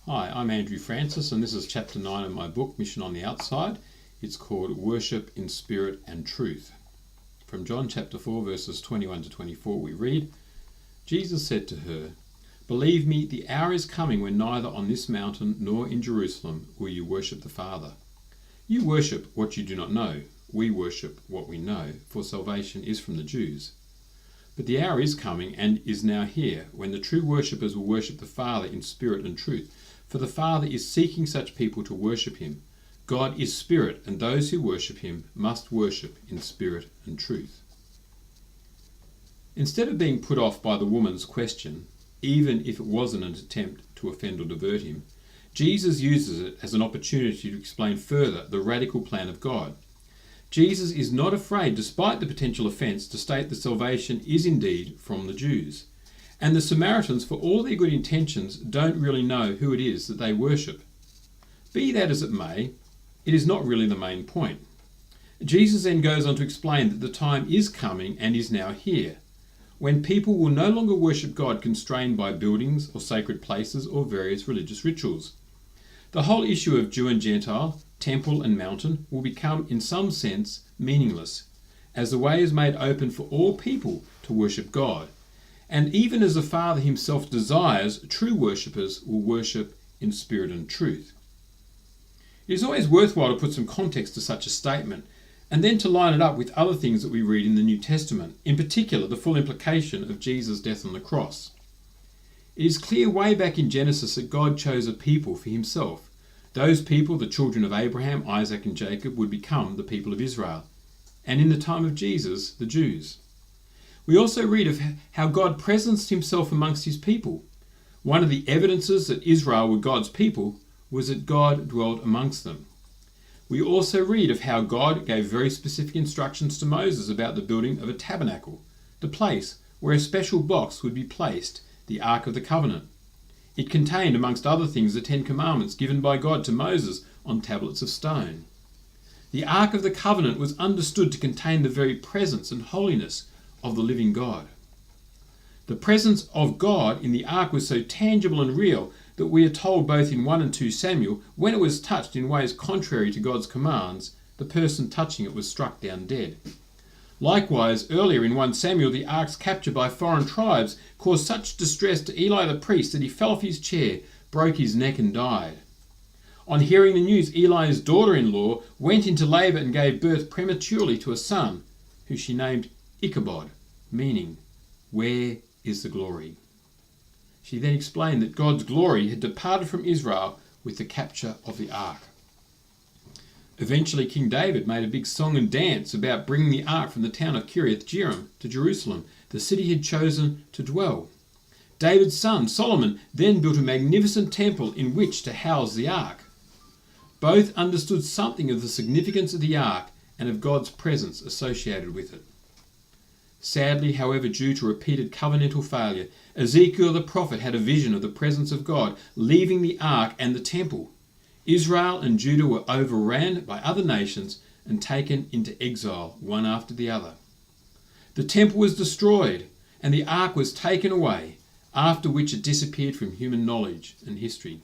Hi, I'm Andrew Francis, and this is chapter 9 of my book, Mission on the Outside. It's called Worship in Spirit and Truth. From John chapter 4, verses 21 to 24, we read, Jesus said to her, "Believe me, the hour is coming when neither on this mountain nor in Jerusalem will you worship the Father. You worship what you do not know. We worship what we know, for salvation is from the Jews. But the hour is coming and is now here, when the true worshippers will worship the Father in spirit and truth. For the Father is seeking such people to worship him. God is spirit, and those who worship him must worship in spirit and truth." Instead of being put off by the woman's question, even if it wasn't an attempt to offend or divert him, Jesus uses it as an opportunity to explain further the radical plan of God. Jesus is not afraid, despite the potential offence, to state that salvation is indeed from the Jews. And the Samaritans, for all their good intentions, don't really know who it is that they worship. Be that as it may, it is not really the main point. Jesus then goes on to explain that the time is coming and is now here, when people will no longer worship God constrained by buildings or sacred places or various religious rituals. The whole issue of Jew and Gentile, temple and mountain, will become in some sense meaningless, as the way is made open for all people to worship God. And even as the Father himself desires, true worshippers will worship in spirit and truth. It is always worthwhile to put some context to such a statement, and then to line it up with other things that we read in the New Testament, in particular the full implication of Jesus' death on the cross. It is clear way back in Genesis that God chose a people for himself. Those people, the children of Abraham, Isaac and Jacob, would become the people of Israel, and in the time of Jesus, the Jews. We also read of how God presenced himself amongst his people. One of the evidences that Israel were God's people was that God dwelt amongst them. We also read of how God gave very specific instructions to Moses about the building of a tabernacle, the place where a special box would be placed, the Ark of the Covenant. It contained, amongst other things, the 10 Commandments given by God to Moses on tablets of stone. The Ark of the Covenant was understood to contain the very presence and holiness of the living God. The presence of God in the ark was so tangible and real that we are told both in 1 and 2 Samuel, when it was touched in ways contrary to God's commands, the person touching it was struck down dead. Likewise, earlier in 1 Samuel, the ark's capture by foreign tribes caused such distress to Eli the priest that he fell off his chair, broke his neck and died. On hearing the news, Eli's daughter-in-law went into labour and gave birth prematurely to a son, who she named Ichabod, meaning, "Where is the glory?" She then explained that God's glory had departed from Israel with the capture of the ark. Eventually, King David made a big song and dance about bringing the ark from the town of Kiriath Jearim to Jerusalem, the city he had chosen to dwell. David's son, Solomon, then built a magnificent temple in which to house the ark. Both understood something of the significance of the ark and of God's presence associated with it. Sadly, however, due to repeated covenantal failure, Ezekiel the prophet had a vision of the presence of God leaving the ark and the temple. Israel and Judah were overran by other nations and taken into exile, one after the other. The temple was destroyed and the ark was taken away, after which it disappeared from human knowledge and history.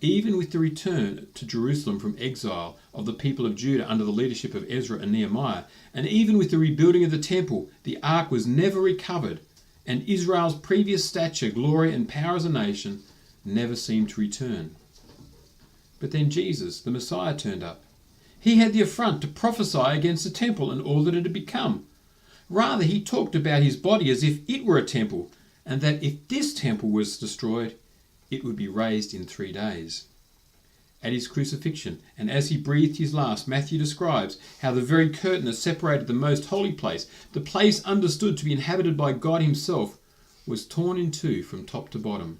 Even with the return to Jerusalem from exile of the people of Judah under the leadership of Ezra and Nehemiah, and even with the rebuilding of the temple, the ark was never recovered, and Israel's previous stature, glory and power as a nation never seemed to return. But then Jesus, the Messiah, turned up. He had the affront to prophesy against the temple and all that it had become. Rather, he talked about his body as if it were a temple, and that if this temple was destroyed, it would be raised in 3 days. At his crucifixion, and as he breathed his last, Matthew describes how the very curtain that separated the most holy place, the place understood to be inhabited by God himself, was torn in two from top to bottom.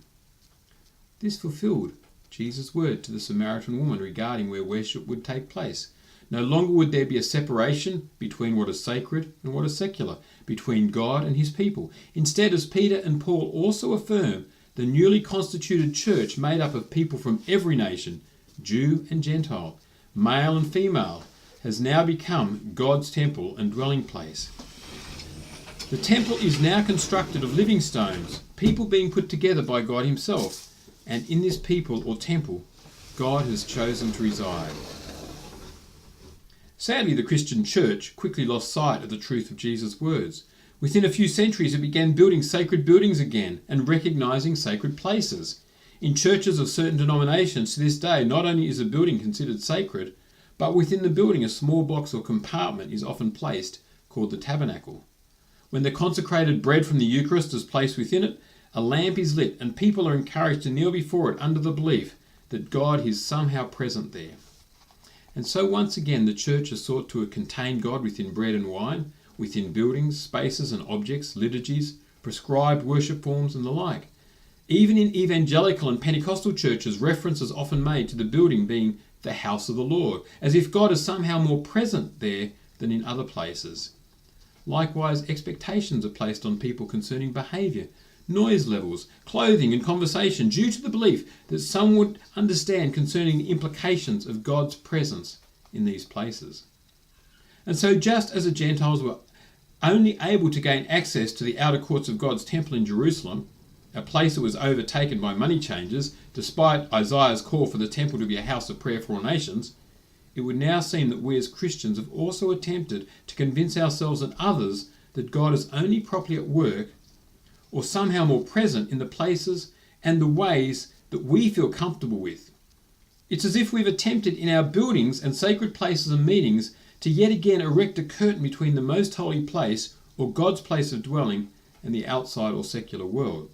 This fulfilled Jesus' word to the Samaritan woman regarding where worship would take place. No longer would there be a separation between what is sacred and what is secular, between God and his people. Instead, as Peter and Paul also affirm, the newly constituted church, made up of people from every nation, Jew and Gentile, male and female, has now become God's temple and dwelling place. The temple is now constructed of living stones, people being put together by God himself. and in this people or temple, God has chosen to reside. Sadly, the Christian church quickly lost sight of the truth of Jesus' words. Within a few centuries, it began building sacred buildings again and recognising sacred places. In churches of certain denominations to this day, not only is a building considered sacred, but within the building a small box or compartment is often placed called the tabernacle. When the consecrated bread from the Eucharist is placed within it, a lamp is lit and people are encouraged to kneel before it under the belief that God is somehow present there. And so once again the church has sought to contain God within bread and wine, within buildings, spaces and objects, liturgies, prescribed worship forms and the like. Even in evangelical and Pentecostal churches, reference is often made to the building being the house of the Lord, as if God is somehow more present there than in other places. Likewise, expectations are placed on people concerning behaviour, noise levels, clothing and conversation due to the belief that some would understand concerning the implications of God's presence in these places. And so just as the Gentiles were only able to gain access to the outer courts of God's temple in Jerusalem, a place that was overtaken by money changers, despite Isaiah's call for the temple to be a house of prayer for all nations, it would now seem that we as Christians have also attempted to convince ourselves and others that God is only properly at work or somehow more present in the places and the ways that we feel comfortable with. It's as if we've attempted in our buildings and sacred places and meetings to yet again erect a curtain between the most holy place or God's place of dwelling and the outside or secular world.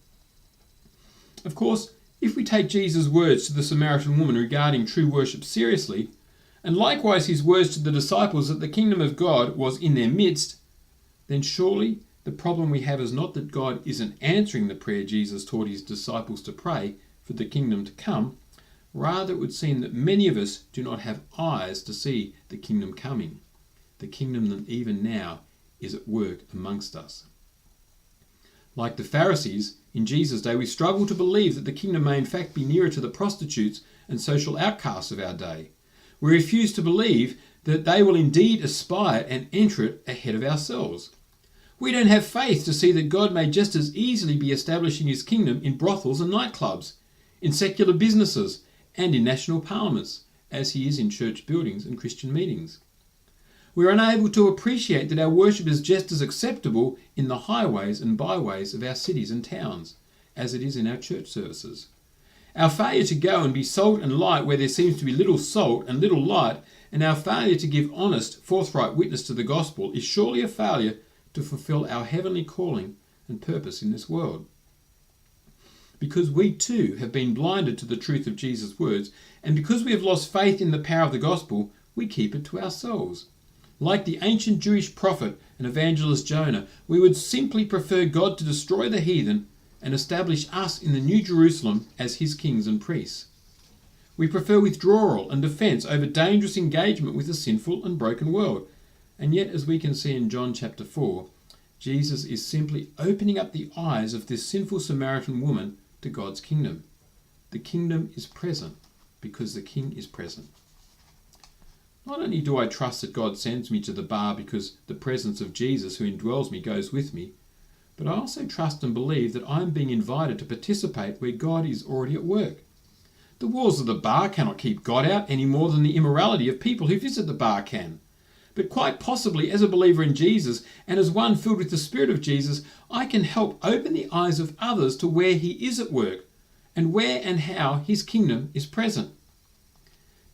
Of course, if we take Jesus' words to the Samaritan woman regarding true worship seriously, and likewise his words to the disciples that the kingdom of God was in their midst, then surely the problem we have is not that God isn't answering the prayer Jesus taught his disciples to pray for the kingdom to come. Rather, it would seem that many of us do not have eyes to see the kingdom coming, the kingdom that even now is at work amongst us. Like the Pharisees, in Jesus' day we struggle to believe that the kingdom may in fact be nearer to the prostitutes and social outcasts of our day. We refuse to believe that they will indeed aspire and enter it ahead of ourselves. We don't have faith to see that God may just as easily be establishing his kingdom in brothels and nightclubs, in secular businesses and in national parliaments, as he is in church buildings and Christian meetings. We are unable to appreciate that our worship is just as acceptable in the highways and byways of our cities and towns as it is in our church services. Our failure to go and be salt and light where there seems to be little salt and little light, and our failure to give honest, forthright witness to the gospel is surely a failure to fulfill our heavenly calling and purpose in this world. Because we too have been blinded to the truth of Jesus' words, and because we have lost faith in the power of the gospel, we keep it to ourselves. Like the ancient Jewish prophet and evangelist Jonah, we would simply prefer God to destroy the heathen and establish us in the New Jerusalem as his kings and priests. We prefer withdrawal and defence over dangerous engagement with a sinful and broken world. And yet, as we can see in John chapter 4, Jesus is simply opening up the eyes of this sinful Samaritan woman to God's kingdom. The kingdom is present because the king is present. Not only do I trust that God sends me to the bar because the presence of Jesus who indwells me goes with me, but I also trust and believe that I am being invited to participate where God is already at work. The walls of the bar cannot keep God out any more than the immorality of people who visit the bar can. But quite possibly, as a believer in Jesus and as one filled with the Spirit of Jesus, I can help open the eyes of others to where he is at work and where and how his kingdom is present.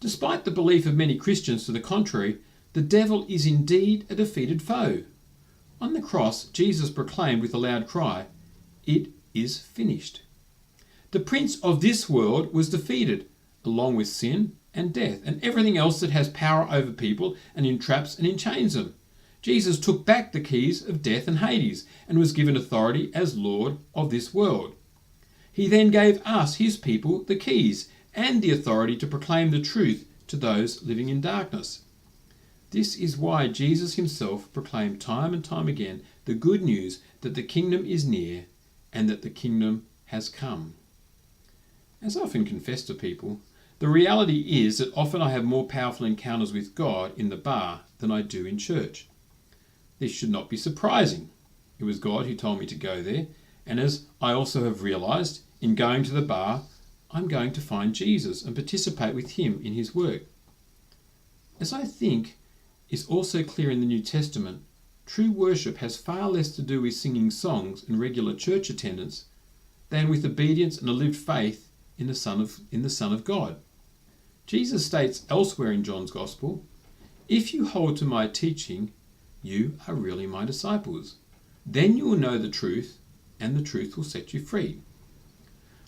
Despite the belief of many Christians to the contrary, the devil is indeed a defeated foe. On the cross, Jesus proclaimed with a loud cry, "It is finished." The prince of this world was defeated, along with sin and death and everything else that has power over people and entraps and enchains them. Jesus took back the keys of death and Hades and was given authority as Lord of this world. He then gave us, his people, the keys and the authority to proclaim the truth to those living in darkness. This is why Jesus himself proclaimed time and time again the good news that the kingdom is near and that the kingdom has come. As I often confess to people, the reality is that often I have more powerful encounters with God in the bar than I do in church. This should not be surprising. It was God who told me to go there, and as I also have realised, in going to the bar, I'm going to find Jesus and participate with him in his work. As I think is also clear in the New Testament, true worship has far less to do with singing songs and regular church attendance than with obedience and a lived faith in the Son of God. Jesus states elsewhere in John's Gospel, "If you hold to my teaching, you are really my disciples. Then you will know the truth, and the truth will set you free."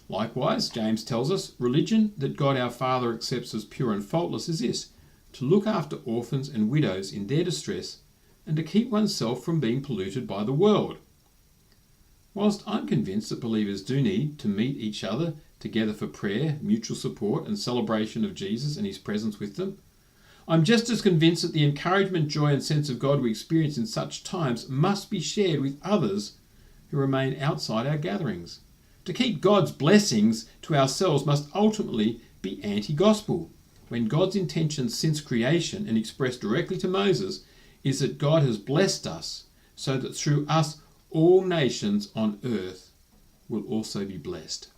Likewise, James tells us, religion that God our Father accepts as pure and faultless is this: to look after orphans and widows in their distress, and to keep oneself from being polluted by the world. Whilst I'm convinced that believers do need to meet each other together for prayer, mutual support, and celebration of Jesus and his presence with them, I'm just as convinced that the encouragement, joy, and sense of God we experience in such times must be shared with others who remain outside our gatherings. To keep God's blessings to ourselves must ultimately be anti-gospel, when God's intention since creation and expressed directly to Moses is that God has blessed us so that through us all nations on earth will also be blessed.